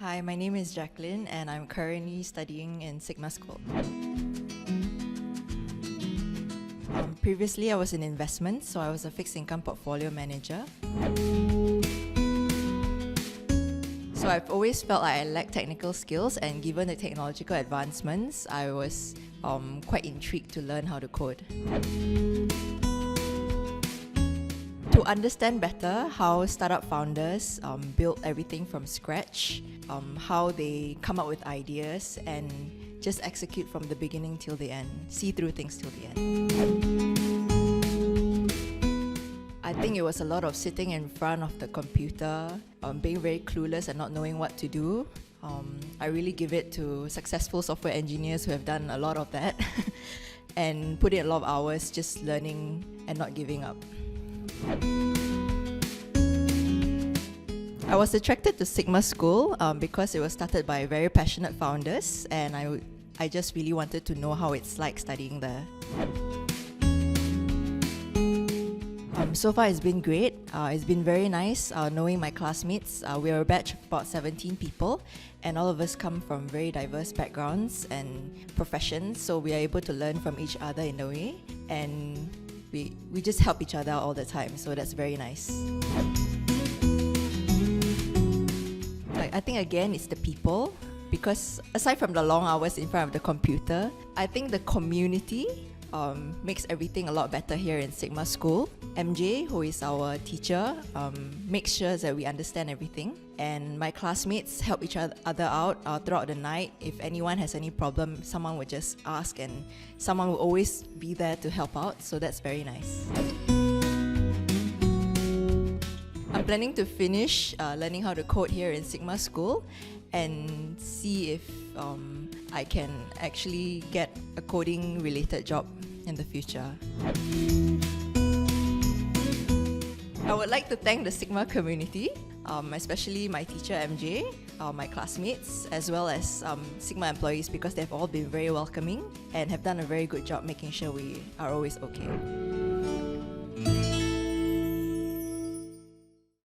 Hi, my name is Jacklyn and I'm currently studying in Sigma School. Previously, I was in investments, so I was a fixed income portfolio manager. So I've always felt like I lacked technical skills, and given the technological advancements, I was quite intrigued to learn how to code. To understand better how startup founders build everything from scratch, how they come up with ideas and just execute from the beginning till the end, see through things till the end. I think it was a lot of sitting in front of the computer, being very clueless and not knowing what to do. I really give it to successful software engineers who have done a lot of that and put in a lot of hours just learning and not giving up. I was attracted to Sigma School because it was started by very passionate founders, and I just really wanted to know how it's like studying there. So far it's been great. It's been very nice knowing my classmates. We are a batch of about 17 people, and all of us come from very diverse backgrounds and professions, so we are able to learn from each other in a way, and we just help each other out all the time, so that's very nice. I think again it's the people, because aside from the long hours in front of the computer, I think the community makes everything a lot better here in Sigma School. MJ, who is our teacher, makes sure that we understand everything, and my classmates help each other out throughout the night. If anyone has any problem, someone would just ask, and someone will always be there to help out, so that's very nice. I'm planning to finish learning how to code here in Sigma School and see if I can actually get a coding related job in the future. I would like to thank the Sigma community, especially my teacher MJ, my classmates, as well as Sigma employees, because they've all been very welcoming and have done a very good job making sure we are always okay.